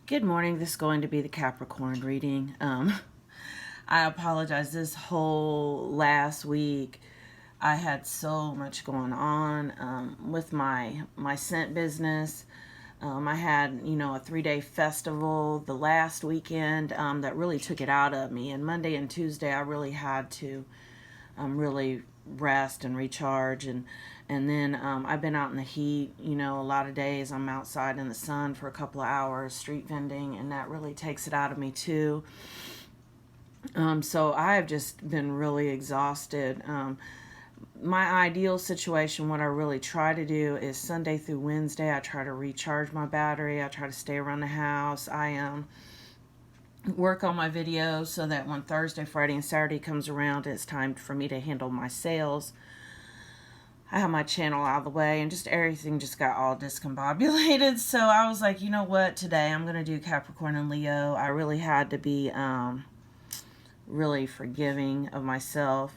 Good morning. This is going to be the Capricorn reading. I apologize. This whole last week, I had so much going on with my scent business. I had, a 3-day festival the last weekend that really took it out of me. And Monday and Tuesday, I really had to really rest and recharge. And then I've been out in the heat, a lot of days I'm outside in the sun for a couple of hours, street vending, and that really takes it out of me too. So I've just been really exhausted. My ideal situation, what I really try to do is Sunday through Wednesday, I try to recharge my battery. I try to stay around the house. I work on my videos so that when Thursday, Friday, and Saturday comes around, it's time for me to handle my sales. I have my channel out of the way, and just everything just got all discombobulated. So I was like, you know what, today I'm going to do Capricorn and Leo. I really had to be really forgiving of myself.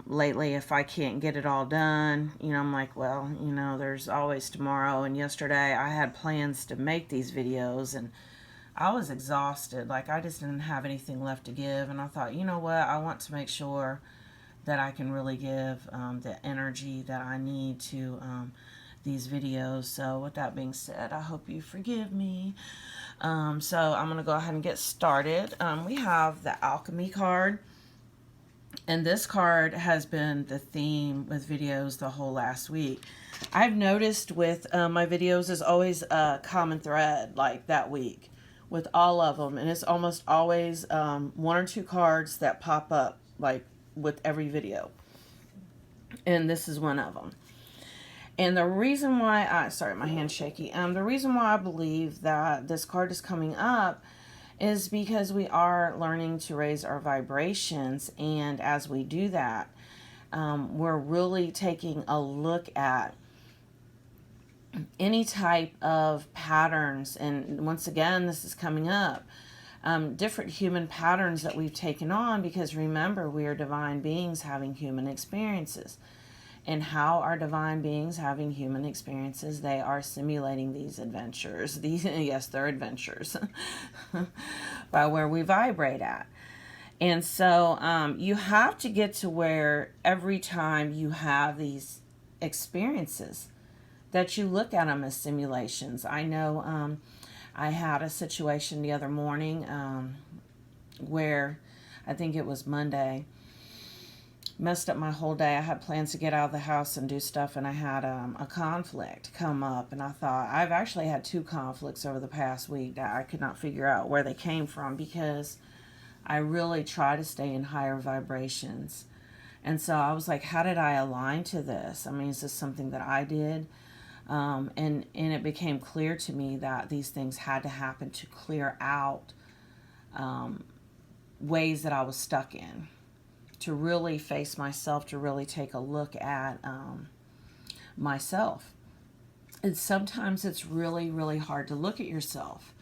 Lately, if I can't get it all done, I'm like, well, there's always tomorrow. And yesterday I had plans to make these videos, and I was exhausted. Like, I just didn't have anything left to give. And I thought, you know what, I want to make sure that I can really give the energy that I need to these videos. So with that being said, I hope you forgive me. So I'm going to go ahead and get started. We have the Alchemy card. And this card has been the theme with videos the whole last week. I've noticed with my videos, there's always a common thread like that week with all of them. And it's almost always one or two cards that pop up like with every video. And this is one of them. And the reason why sorry, my hand's shaky. The reason why I believe that this card is coming up is because we are learning to raise our vibrations. And as we do that, we're really taking a look at any type of patterns. And once again, this is coming up. Different human patterns that we've taken on, because remember, we are divine beings having human experiences. And how are divine beings having human experiences? They are simulating these adventures. Yes, they're adventures by where we vibrate at. And so you have to get to where every time you have these experiences that you look at them as simulations. I know I had a situation the other morning where I think it was Monday. Messed up my whole day. I had plans to get out of the house and do stuff, and I had a conflict come up. And I thought, I've actually had 2 conflicts over the past week that I could not figure out where they came from, because I really try to stay in higher vibrations. And so I was like, how did I align to this? I mean, is this something that I did? And it became clear to me that these things had to happen to clear out ways that I was stuck in, to really face myself, to really take a look at myself. And sometimes it's really, really hard to look at yourself.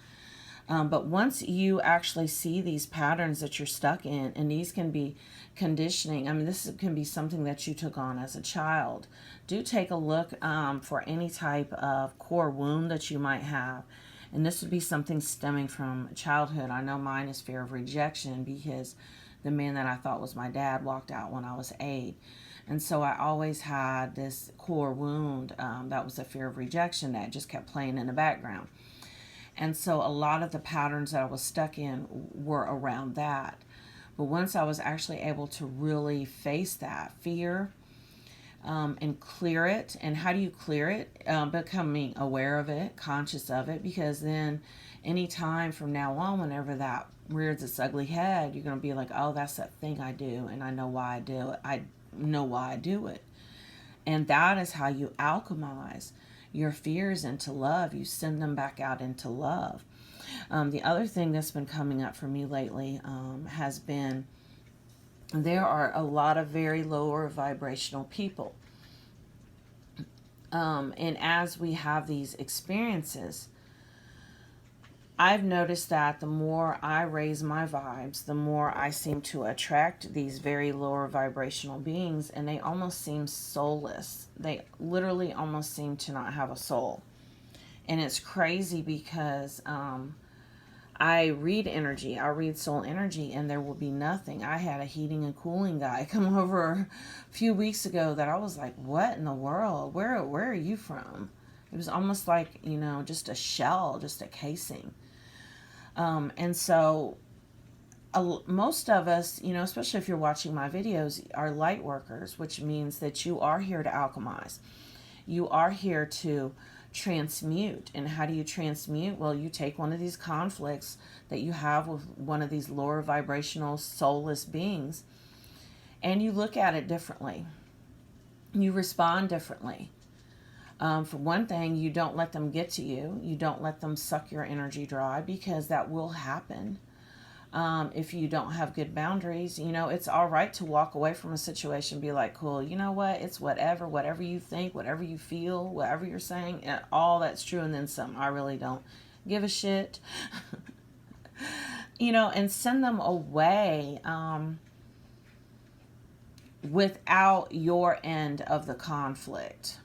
But once you actually see these patterns that you're stuck in, and these can be conditioning, I mean, this can be something that you took on as a child. Do take a look for any type of core wound that you might have. And this would be something stemming from childhood. I know mine is fear of rejection, because the man that I thought was my dad walked out when I was 8. And so I always had this core wound that was a fear of rejection that just kept playing in the background. And so a lot of the patterns that I was stuck in were around that. But once I was actually able to really face that fear and clear it, and how do you clear it? Becoming aware of it, conscious of it, because then any time from now on, whenever that rears its ugly head, you're going to be like, oh, that's that thing I do, and I know why I do it. I know why I do it. And that is how you alchemize your fears into love. You send them back out into love. The other thing that's been coming up for me lately has been, there are a lot of very lower vibrational people. And as we have these experiences, I've noticed that the more I raise my vibes, the more I seem to attract these very lower vibrational beings, and they almost seem soulless. They literally almost seem to not have a soul. And it's crazy because I read energy, I read soul energy, and there will be nothing. I had a heating and cooling guy come over a few weeks ago that I was like, what in the world? Where are you from? It was almost like, just a shell, just a casing. And so most of us, especially if you're watching my videos, are light workers, which means that you are here to alchemize. You are here to transmute. And how do you transmute? Well, you take one of these conflicts that you have with one of these lower vibrational soulless beings, and you look at it differently. You respond differently. For one thing, you don't let them get to you. You don't let them suck your energy dry, because that will happen. If you don't have good boundaries, it's all right to walk away from a situation, be like, cool, you know what? It's whatever you think, whatever you feel, whatever you're saying, all that's true. And then some. I really don't give a shit, and send them away, without your end of the conflict.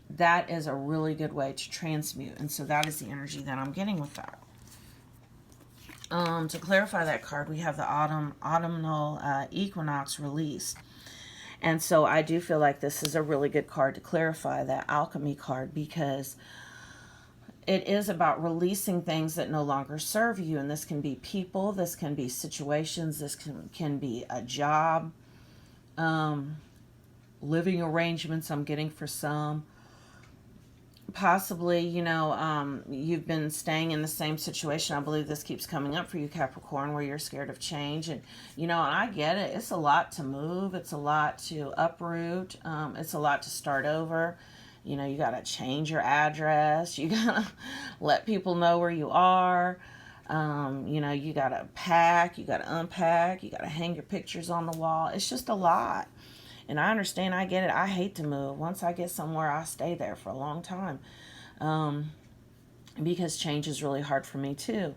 That is a really good way to transmute. And so that is the energy that I'm getting with that. To clarify that card, we have the autumnal equinox release. And so I do feel like this is a really good card to clarify that alchemy card, because it is about releasing things that no longer serve you. And this can be people, this can be situations, this can be a job, living arrangements I'm getting for some. Possibly, you've been staying in the same situation. I believe this keeps coming up for you, Capricorn, where you're scared of change. And, and I get it. It's a lot to move. It's a lot to uproot. It's a lot to start over. You got to change your address. You got to let people know where you are. You got to pack. You got to unpack. You got to hang your pictures on the wall. It's just a lot. And I understand, I get it. I hate to move. Once I get somewhere, I stay there for a long time. Because change is really hard for me too.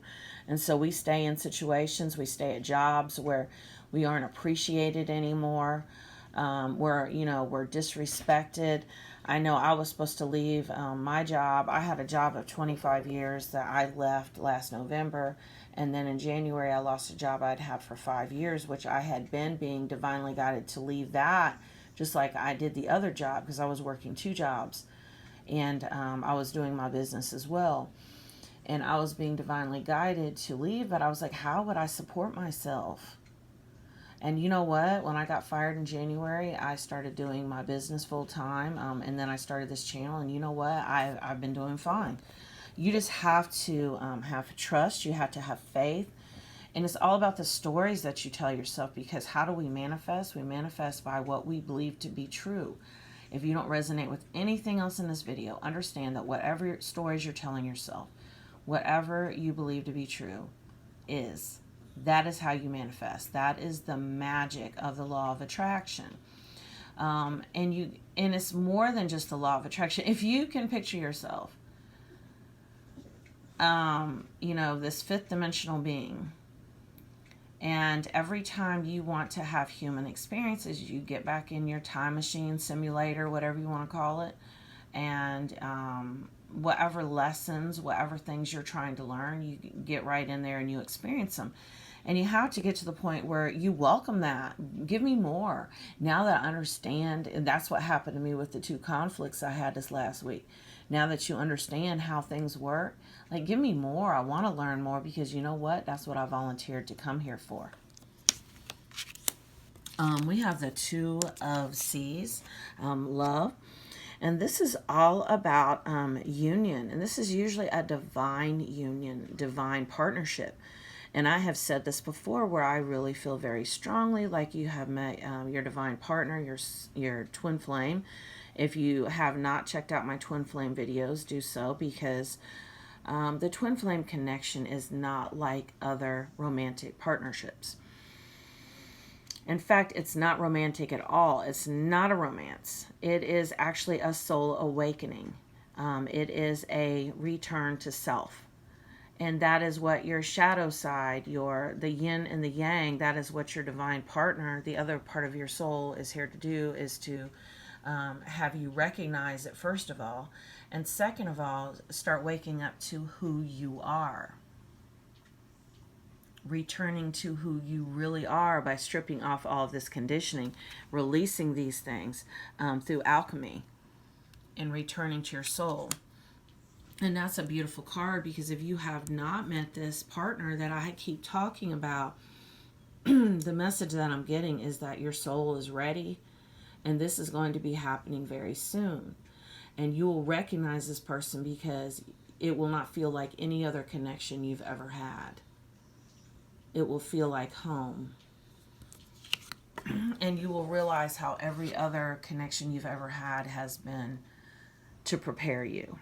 And so we stay in situations, we stay at jobs where we aren't appreciated anymore. We're disrespected. I know I was supposed to leave my job. I had a job of 25 years that I left last November. And then in January, I lost a job I'd had for 5 years, which I had been being divinely guided to leave that, just like I did the other job, because I was working 2 jobs. And I was doing my business as well. And I was being divinely guided to leave, but I was like, how would I support myself? And you know what? When I got fired in January, I started doing my business full time. And then I started this channel. And you know what? I've been doing fine. You just have to have trust. You have to have faith. And it's all about the stories that you tell yourself, because how do we manifest? We manifest by what we believe to be true. If you don't resonate with anything else in this video, understand that whatever stories you're telling yourself, whatever you believe to be true that is how you manifest. That is the magic of the law of attraction. And it's more than just the law of attraction. If you can picture yourself, this 5th dimensional being, and every time you want to have human experiences, you get back in your time machine, simulator, whatever you want to call it, and whatever lessons, whatever things you're trying to learn, you get right in there and you experience them. And you have to get to the point where you welcome that. Give me more. Now that I understand, and that's what happened to me with the 2 conflicts I had this last week. Now that you understand how things work, like, give me more. I want to learn more, because you know what? That's what I volunteered to come here for. We have the 2 of C's, love. And this is all about union. And this is usually a divine union, divine partnership. And I have said this before, where I really feel very strongly like you have met your divine partner, your twin flame. If you have not checked out my twin flame videos, do so, because the twin flame connection is not like other romantic partnerships. In fact, it's not romantic at all. It's not a romance. It is actually a soul awakening. It is a return to self. And that is what your shadow side, the yin and the yang, that is what your divine partner, the other part of your soul, is here to do, is to Have you recognized it, first of all? And second of all, start waking up to who you are. Returning to who you really are by stripping off all of this conditioning, releasing these things through alchemy, and returning to your soul. And that's a beautiful card, because if you have not met this partner that I keep talking about, the message that I'm getting is that your soul is ready, and this is going to be happening very soon. And you will recognize this person because it will not feel like any other connection you've ever had. It will feel like home. And you will realize how every other connection you've ever had has been to prepare you.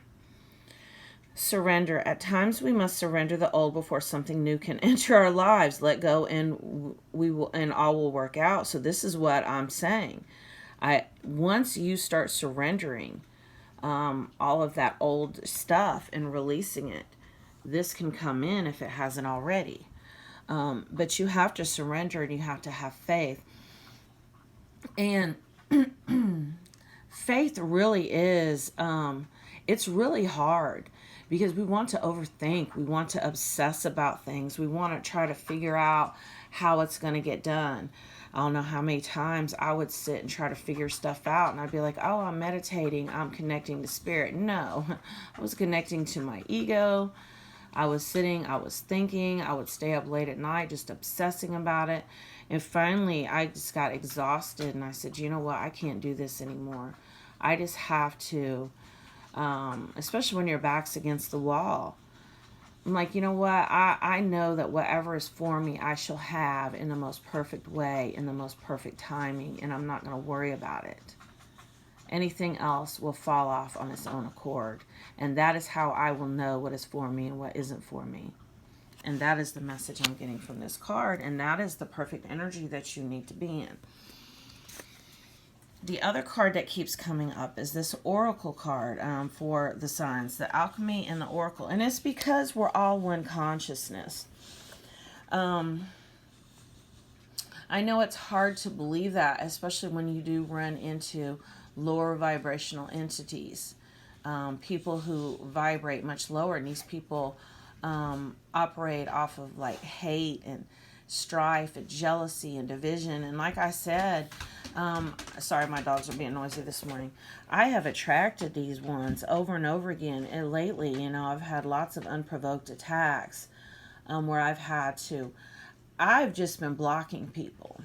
Surrender. At times we must surrender the old before something new can enter our lives. Let go, and we will, and all will work out. So this is what I'm saying. Once you start surrendering all of that old stuff and releasing it, this can come in if it hasn't already. But you have to surrender, and you have to have faith. And faith really is, it's really hard, because we want to overthink. We want to obsess about things. We want to try to figure out how it's going to get done. I don't know how many times I would sit and try to figure stuff out, and I'd be like, oh, I'm meditating, I'm connecting to spirit. No, I was connecting to my ego. I was sitting, I was thinking, I would stay up late at night just obsessing about it. And finally, I just got exhausted, and I said, you know what, I can't do this anymore. I just have to, especially when your back's against the wall. I'm like, you know what, I know that whatever is for me, I shall have in the most perfect way, in the most perfect timing, and I'm not going to worry about it. Anything else will fall off on its own accord. And that is how I will know what is for me and what isn't for me. And that is the message I'm getting from this card. And that is the perfect energy that you need to be in. The other card that keeps coming up is this Oracle card for the signs, the Alchemy and the Oracle. And it's because we're all one consciousness. I know it's hard to believe that, especially when you do run into lower vibrational entities, people who vibrate much lower, and these people operate off of like hate and strife and jealousy and division. And like I said, sorry, my dogs are being noisy this morning. I have attracted these ones over and over again, and lately, you know, I've had lots of unprovoked attacks where I've just been blocking people.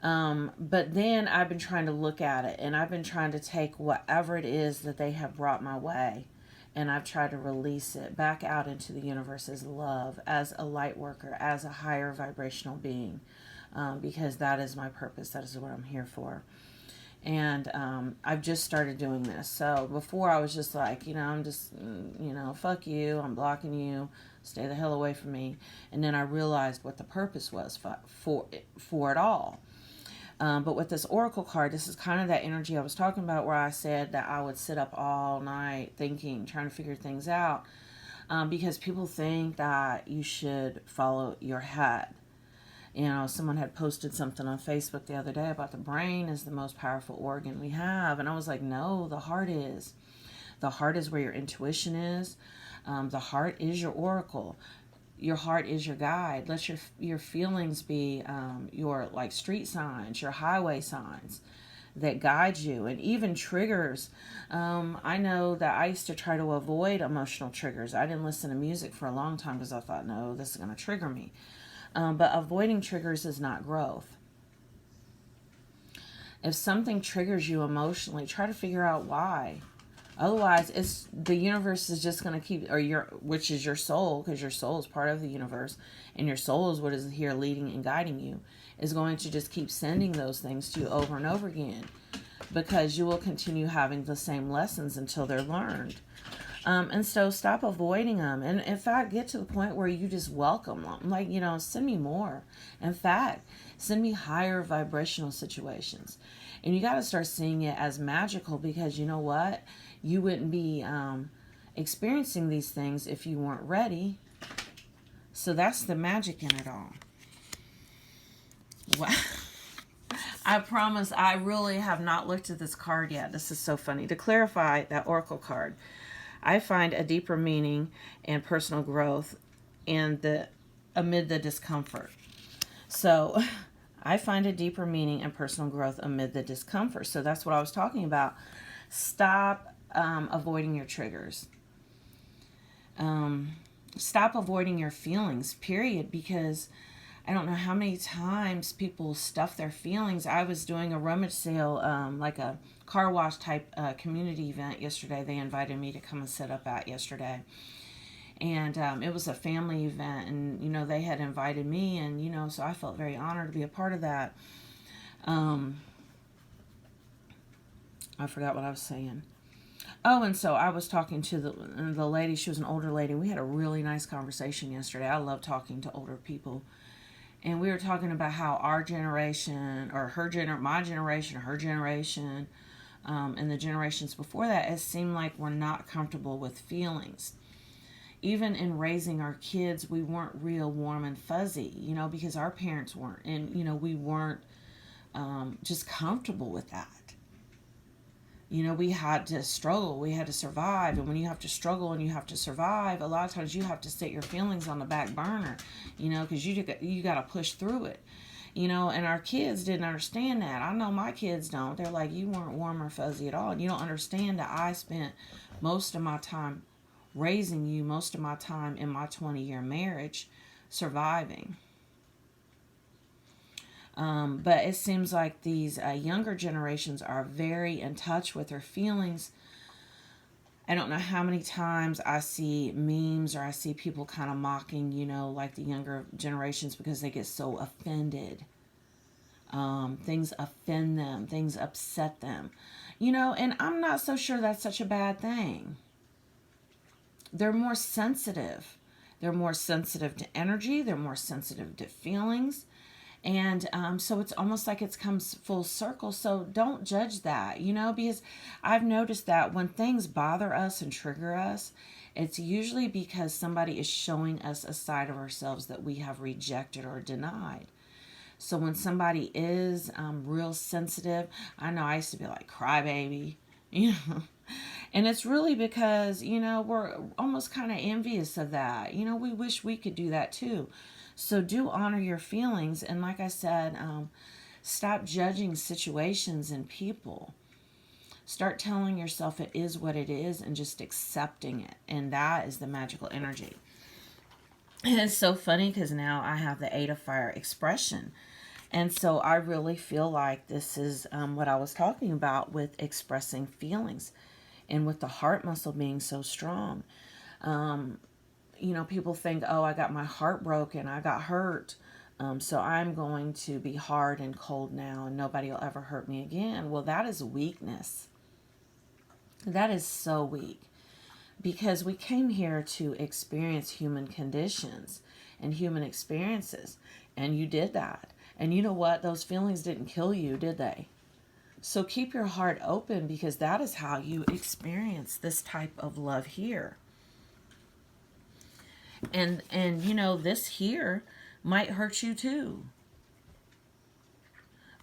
But then I've been trying to look at it, and I've been trying to take whatever it is that they have brought my way, and I've tried to release it back out into the universe as love, as a light worker, as a higher vibrational being, because that is my purpose. That is what I'm here for. And I've just started doing this. So before I was just like, you know, I'm just, you know, fuck you, I'm blocking you, stay the hell away from me. And then I realized what the purpose was for it all. But with this Oracle card, this is kind of that energy I was talking about, where I said that I would sit up all night thinking, trying to figure things out, because people think that you should follow your head. You know, someone had posted something on Facebook the other day about the brain is the most powerful organ we have. And I was like, no, the heart is. The heart is where your intuition is. The heart is your oracle. Your heart is your guide. Let your feelings be your like street signs, your highway signs that guide you, and even triggers. I know that I used to try to avoid emotional triggers. I didn't listen to music for a long time because I thought, no, this is going to trigger me. But avoiding triggers is not growth. If something triggers you emotionally, try to figure out why. Otherwise, the universe is just going to keep, which is your soul, because your soul is part of the universe, and your soul is what is here leading and guiding you, is going to just keep sending those things to you over and over again, because you will continue having the same lessons until they're learned. And so stop avoiding them. And in fact, get to the point where you just welcome them. Like, you know, send me more. In fact, send me higher vibrational situations. And you got to start seeing it as magical, because you know what? You wouldn't be experiencing these things if you weren't ready. So that's the magic in it all. Wow. I promise I really have not looked at this card yet. This is so funny. To clarify that oracle card, I find a deeper meaning and personal growth in the amid the discomfort. So I find a deeper meaning and personal growth amid the discomfort. So that's what I was talking about. Stop avoiding your triggers. Stop avoiding your feelings, period, because I don't know how many times people stuff their feelings. I was doing a rummage sale, like a car wash type community event yesterday. They invited me to come and set up at yesterday. And it was a family event, and, you know, they had invited me, and, you know, so I felt very honored to be a part of that. I forgot what I was saying. Oh, and so I was talking to the lady. She was an older lady. We had a really nice conversation yesterday. I love talking to older people. And we were talking about how our generation, or my generation, or her generation, and the generations before that, it seemed like we're not comfortable with feelings. Even in raising our kids, we weren't real warm and fuzzy, you know, because our parents weren't. And, you know, we weren't just comfortable with that. You know, we had to struggle. We had to survive. And when you have to struggle and you have to survive, a lot of times you have to set your feelings on the back burner, you know, because you got to push through it. You know, and our kids didn't understand that. I know my kids don't. They're like, you weren't warm or fuzzy at all. And you don't understand that I spent most of my time raising you, most of my time in my 20-year marriage surviving. But it seems like these younger generations are very in touch with their feelings. I don't know how many times I see memes or I see people kind of mocking, you know, like the younger generations because they get so offended. Things offend them, things upset them, you know, and I'm not so sure that's such a bad thing. They're more sensitive. They're more sensitive to energy. They're more sensitive to feelings. And so it's almost like it comes full circle. So don't judge that, you know, because I've noticed that when things bother us and trigger us, it's usually because somebody is showing us a side of ourselves that we have rejected or denied. So when somebody is real sensitive, I know I used to be like crybaby, you know, and it's really because, you know, we're almost kind of envious of that. You know, we wish we could do that too. So do honor your feelings. And like I said, stop judging situations and people. Start telling yourself it is what it is and just accepting it. And that is the magical energy. And it's so funny because now I have the 8 of Fire expression. And so I really feel like this is what I was talking about with expressing feelings and with the heart muscle being so strong. You know, people think, oh, I got my heart broken, I got hurt, so I'm going to be hard and cold now and nobody will ever hurt me again. Well, that is weakness. That is so weak, because we came here to experience human conditions and human experiences, and you did that. And you know what? Those feelings didn't kill you, did they? So keep your heart open, because that is how you experience this type of love here. And you know, this here might hurt you too.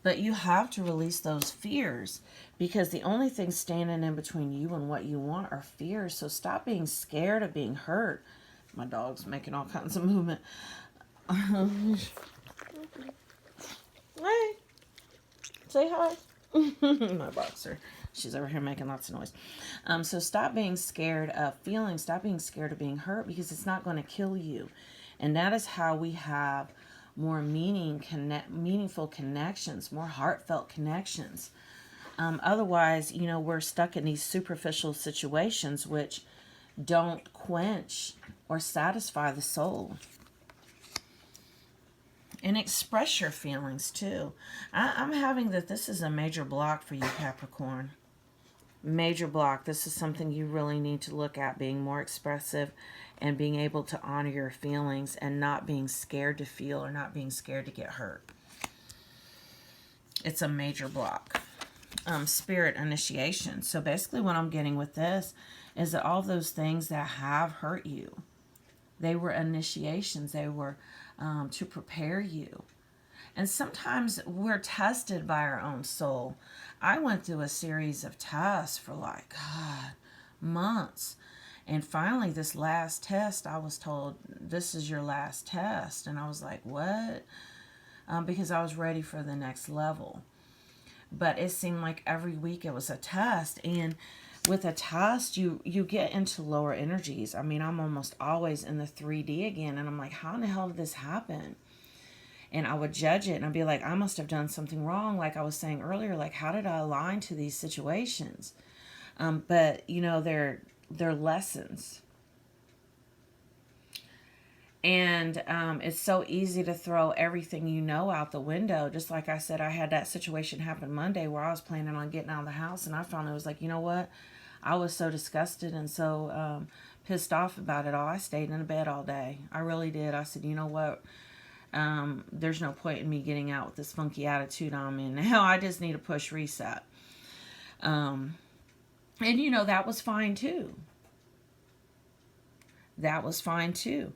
But you have to release those fears, because the only thing standing in between you and what you want are fears. So stop being scared of being hurt. My dog's making all kinds of movement. Hey, say hi. My boxer. She's over here making lots of noise. So stop being scared of feelings. Stop being scared of being hurt, because it's not going to kill you. And that is how we have more meaningful connections, more heartfelt connections. Otherwise, you know, we're stuck in these superficial situations which don't quench or satisfy the soul. And express your feelings too. I'm having that this is a major block for you, Capricorn. Major block. This is something you really need to look at, being more expressive and being able to honor your feelings and not being scared to feel or not being scared to get hurt. It's a major block. Spirit initiation. So basically what I'm getting with this is that all those things that have hurt you, they were initiations. They were to prepare you. And sometimes we're tested by our own soul. I went through a series of tests for like, God, months. And finally, this last test, I was told, this is your last test. And I was like, what? Because I was ready for the next level. But it seemed like every week it was a test. And with a test, you get into lower energies. I mean, I'm almost always in the 3D again. And I'm like, how in the hell did this happen? And I would judge it and I'd be like, I must have done something wrong. Like I was saying earlier, like, how did I align to these situations? But, you know, they're lessons. And it's so easy to throw everything you know out the window. Just like I said, I had that situation happen Monday where I was planning on getting out of the house. And I finally was like, you know what? I was so disgusted and so pissed off about it all. I stayed in the bed all day. I really did. I said, you know what? There's no point in me getting out with this funky attitude I'm in now. I just need to push reset. And, you know, that was fine too. That was fine too.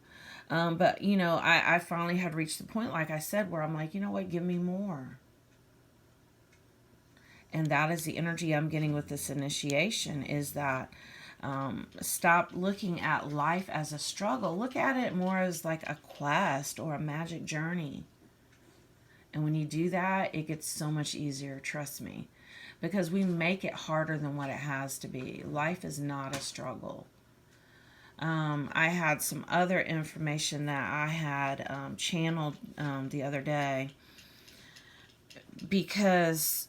But, you know, I finally had reached the point, like I said, where I'm like, you know what, give me more. And that is the energy I'm getting with this initiation, is that stop looking at life as a struggle. Look at it more as like a quest or a magic journey. And when you do that, it gets so much easier, trust me. Because we make it harder than what it has to be. Life is not a struggle. I had some other information that I had channeled the other day, because,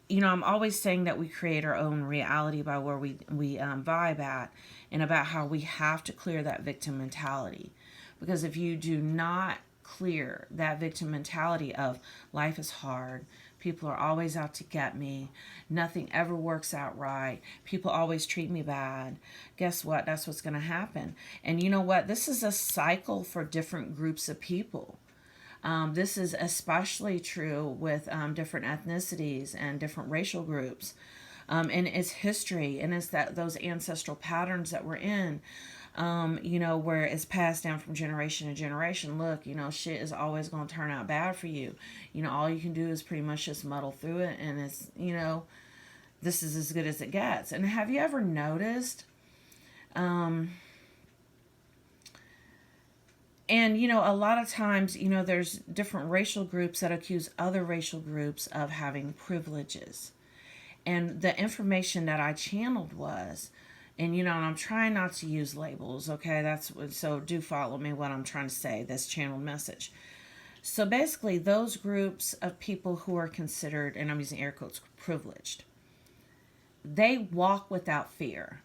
you know, I'm always saying that we create our own reality by where we vibe at, and about how we have to clear that victim mentality. Because if you do not clear that victim mentality of life is hard, people are always out to get me, nothing ever works out right, people always treat me bad, guess what? That's what's going to happen. And you know what? This is a cycle for different groups of people. This is especially true with different ethnicities and different racial groups. And it's history, and it's that those ancestral patterns that we're in. You know, where it's passed down from generation to generation. Look, you know, shit is always going to turn out bad for you. You know, all you can do is pretty much just muddle through it, and it's, you know, this is as good as it gets. And have you ever noticed, and, you know, a lot of times, you know, there's different racial groups that accuse other racial groups of having privileges. And the information that I channeled was, and, you know, and I'm trying not to use labels, okay? So do follow me what I'm trying to say, this channeled message. So basically, those groups of people who are considered, and I'm using air quotes, privileged, they walk without fear.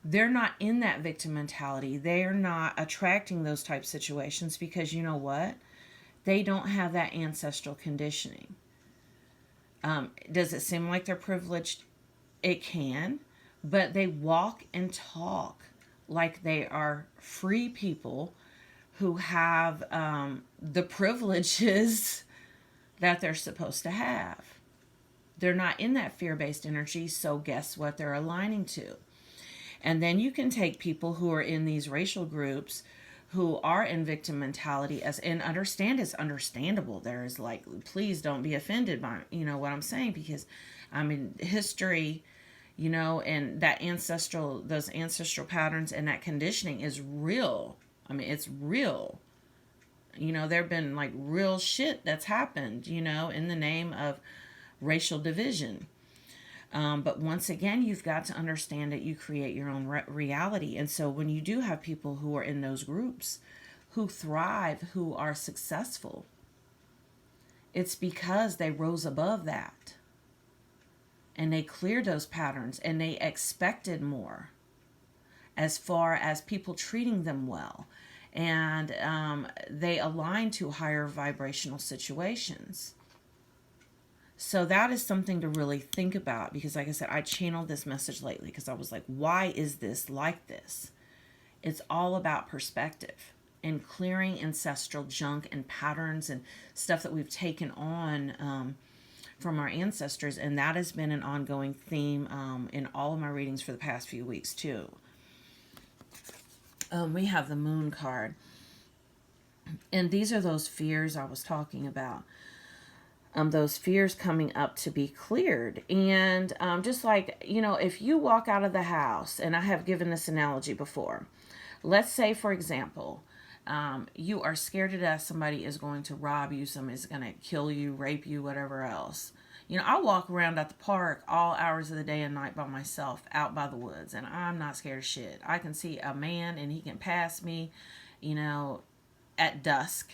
They're not in that victim mentality. They are not attracting those type situations because, you know what? They don't have that ancestral conditioning. Does it seem like they're privileged? It can. But they walk and talk like they are free people who have the privileges that they're supposed to have. They're not in that fear-based energy, so guess what they're aligning to? And then you can take people who are in these racial groups who are in victim mentality, as and understand it's understandable. There is, like, please don't be offended by, you know, what I'm saying, because I mean, history, you know, and those ancestral patterns and that conditioning is real. I mean, it's real. You know, there have been like real shit that's happened, you know, in the name of racial division. But once again, you've got to understand that you create your own reality. And so when you do have people who are in those groups who thrive, who are successful, it's because they rose above that. And they cleared those patterns, and they expected more as far as people treating them well. And they align to higher vibrational situations. So that is something to really think about, because like I said, I channeled this message lately because I was like, why is this like this? It's all about perspective and clearing ancestral junk and patterns and stuff that we've taken on from our ancestors. And that has been an ongoing theme in all of my readings for the past few weeks too. We have the Moon card. And these are those fears I was talking about. Those fears coming up to be cleared. And just like, if you walk out of the house, and I have given this analogy before, let's say, for example, you are scared to death somebody is going to rob you, somebody is going to kill you, rape you, whatever else. I walk around at the park all hours of the day and night by myself out by the woods, and I'm not scared of shit. I can see a man and he can pass me, you know, at dusk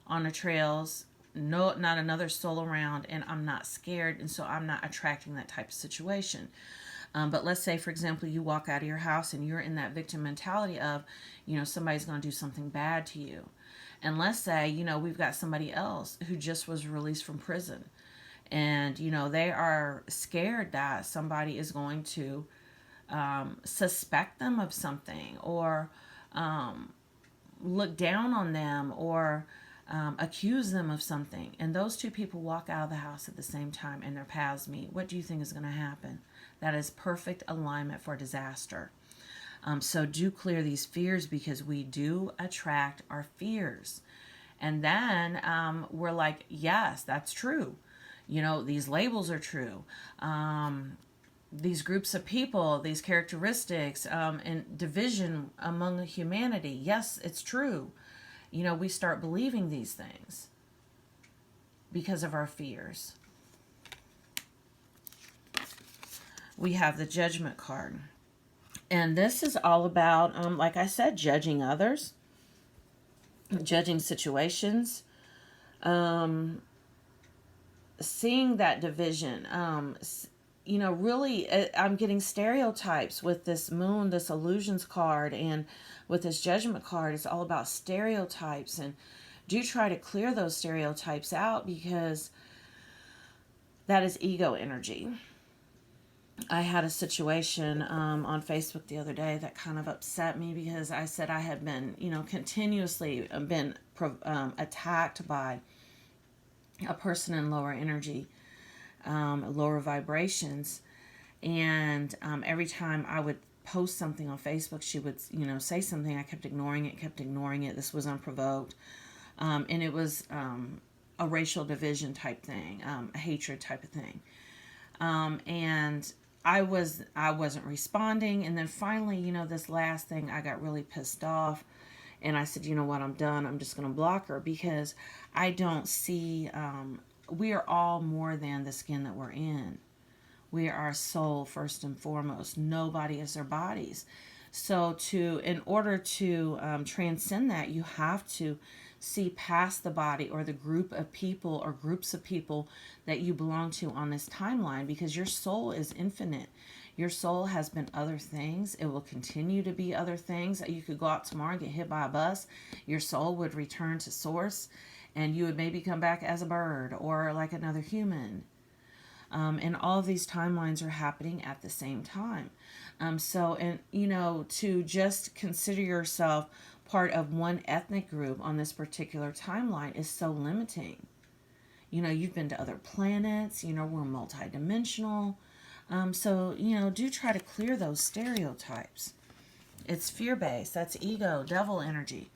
on the trails. No, not another soul around, and I'm not scared, and so I'm not attracting that type of situation. But let's say, for example, you walk out of your house and you're in that victim mentality of, somebody's going to do something bad to you. And let's say, we've got somebody else who just was released from prison. And, they are scared that somebody is going to suspect them of something, or look down on them, or accuse them of something. And those two people walk out of the house at the same time and their paths meet. What do you think is going to happen? That is perfect alignment for disaster. So do clear these fears, because we do attract our fears. And then we're like, yes, that's true. These labels are true. These groups of people, these characteristics, and division among humanity. Yes, it's true. We start believing these things because of our fears. We have the Judgment card. And this is all about, like I said, judging others, judging situations, seeing that division. Really, I'm getting stereotypes with this Moon, this Illusions card, and with this Judgment card. It's all about stereotypes, and do try to clear those stereotypes out, because that is ego energy. I had a situation on Facebook the other day that kind of upset me, because I said I had been, continuously been attacked by a person in lower energy, lower vibrations. And every time I would post something on Facebook, she would, say something. I kept ignoring it. This was unprovoked. And it was a racial division type thing, a hatred type of thing. And I wasn't responding. And then finally, this last thing, I got really pissed off. And I said, you know what, I'm done. I'm just going to block her, because I don't see, we are all more than the skin that we're in. We are our soul first and foremost. Nobody is their bodies. So in order to transcend that, you have to see past the body, or the group of people or groups of people that you belong to on this timeline, because your soul is infinite. Your soul has been other things. It will continue to be other things. You could go out tomorrow and get hit by a bus. Your soul would return to source, and you would maybe come back as a bird or like another human. And all of these timelines are happening at the same time. To just consider yourself part of one ethnic group on this particular timeline is so limiting. You've been to other planets. We're multidimensional. Do try to clear those stereotypes. It's fear-based. That's ego, devil energy.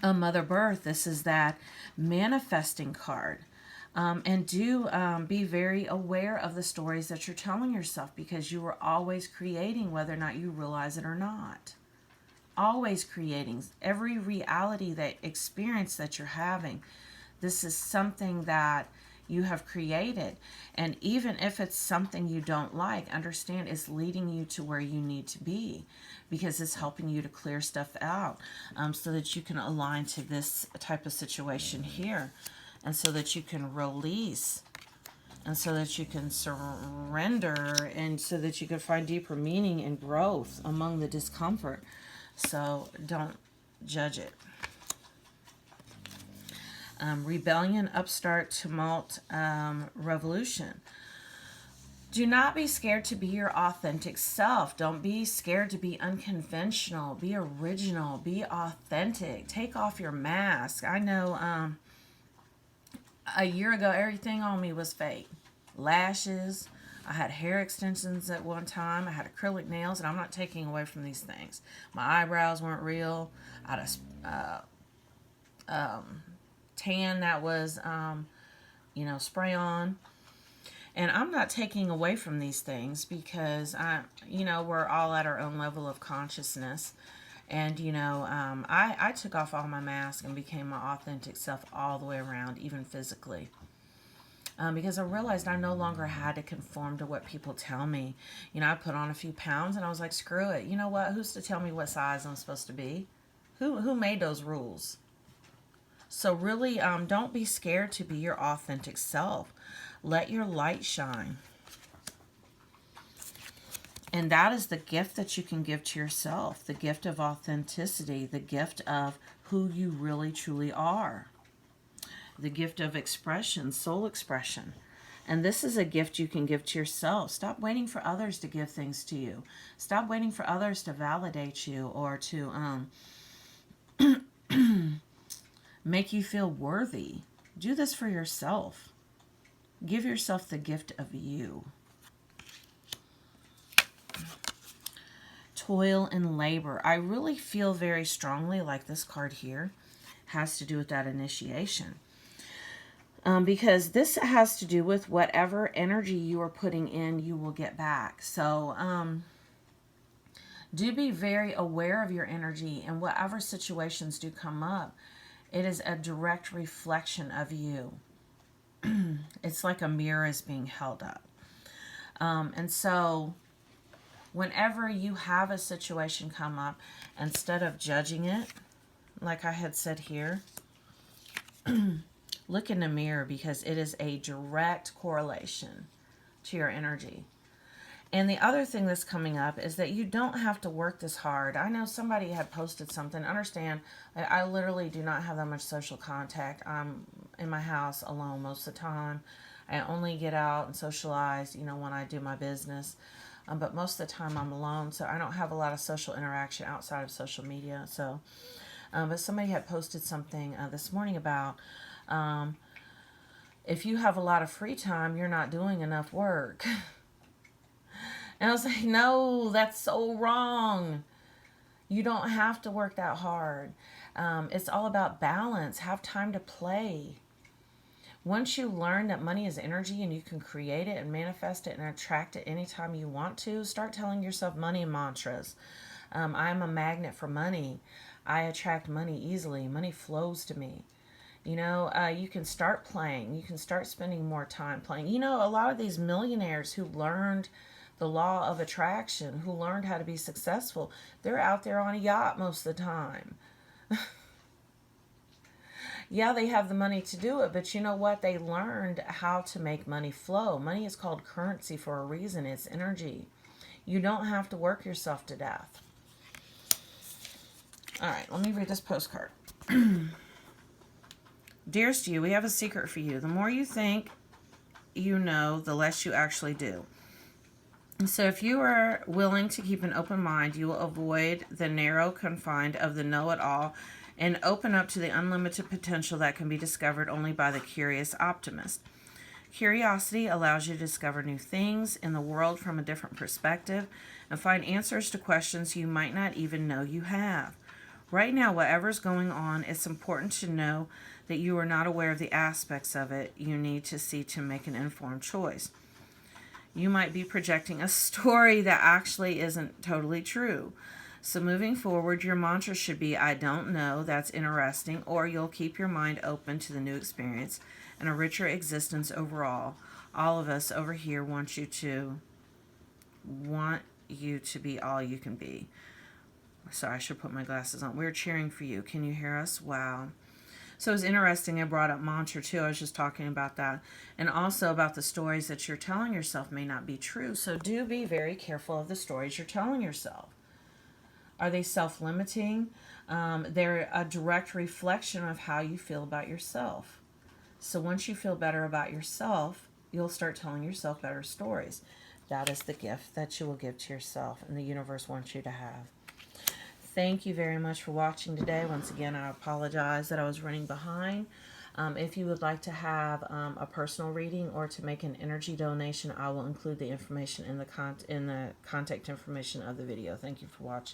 Mother Birth, this is that manifesting card. And do be very aware of the stories that you're telling yourself, because you are always creating, whether or not you realize it or not. Always creating. Every reality, that experience that you're having, this is something that you have created. And even if it's something you don't like, understand it's leading you to where you need to be, because it's helping you to clear stuff out, so that you can align to this type of situation here, and so that you can release, and so that you can surrender, and so that you can find deeper meaning and growth among the discomfort. So don't judge it. Rebellion, upstart, tumult, revolution. Do not be scared to be your authentic self. Don't be scared to be unconventional. Be original. Be authentic. Take off your mask. I know a year ago, everything on me was fake. Lashes. I had hair extensions at one time. I had acrylic nails, and I'm not taking away from these things. My eyebrows weren't real. I had tan that was, you know, spray on. And I'm not taking away from these things because you know, we're all at our own level of consciousness. And, you know, I took off all my mask and became my authentic self all the way around, even physically. Because I realized I no longer had to conform to what people tell me. You know, I put on a few pounds and I was like, screw it. You know what? Who's to tell me what size I'm supposed to be? Who made those rules? So really, don't be scared to be your authentic self. Let your light shine. And that is the gift that you can give to yourself, the gift of authenticity, the gift of who you really truly are, the gift of expression, soul expression. And this is a gift you can give to yourself. Stop waiting for others to give things to you. Stop waiting for others to validate you or to make you feel worthy. Do this for yourself. Give yourself the gift of you. Toil and labor. I really feel very strongly like this card here has to do with that initiation. Because this has to do with whatever energy you are putting in, you will get back. So do be very aware of your energy, and whatever situations do come up, it is a direct reflection of you. It's like a mirror is being held up. And so whenever you have a situation come up, instead of judging it, like I had said here, look in the mirror, because it is a direct correlation to your energy. And the other thing that's coming up is that you don't have to work this hard. I know somebody had posted something. Understand, I literally do not have that much social contact. I'm in my house alone most of the time. I only get out and socialize, you know, when I do my business. But most of the time I'm alone, so I don't have a lot of social interaction outside of social media. So, but somebody had posted something this morning about if you have a lot of free time, you're not doing enough work. And I was like, no, that's so wrong. You don't have to work that hard. It's all about balance. Have time to play. Once you learn that money is energy and you can create it and manifest it and attract it anytime you want to, start telling yourself money mantras. I'm a magnet for money. I attract money easily. Money flows to me. You know, you can start playing. You can start spending more time playing. You know, a lot of these millionaires who learned the law of attraction, who learned how to be successful, they're out there on a yacht most of the time. Yeah, they have the money to do it, but you know what? They learned how to make money flow. Money is called currency for a reason. It's energy. You don't have to work yourself to death. All right, let me read this postcard. Dearest you, we have a secret for you. The more you think you know, the less you actually do. So if you are willing to keep an open mind, you will avoid the narrow confine of the know-it-all and open up to the unlimited potential that can be discovered only by the curious optimist. Curiosity allows you to discover new things in the world from a different perspective and find answers to questions you might not even know you have. Right now, whatever's going on, it's important to know that you are not aware of the aspects of it you need to see to make an informed choice. You might be projecting a story that actually isn't totally true. So moving forward, your mantra should be, I don't know, that's interesting, or you'll keep your mind open to the new experience and a richer existence overall. All of us over here want you to be all you can be. Sorry, I should put my glasses on. We're cheering for you. Can you hear us? Wow. So it was interesting. I brought up mantra too. I was just talking about that. And also about the stories that you're telling yourself may not be true. So do be very careful of the stories you're telling yourself. Are they self-limiting? They're a direct reflection of how you feel about yourself. So once you feel better about yourself, you'll start telling yourself better stories. That is the gift that you will give to yourself and the universe wants you to have. Thank you very much for watching today. Once again, I apologize that I was running behind. If you would like to have a personal reading or to make an energy donation, I will include the information in the contact information of the video. Thank you for watching.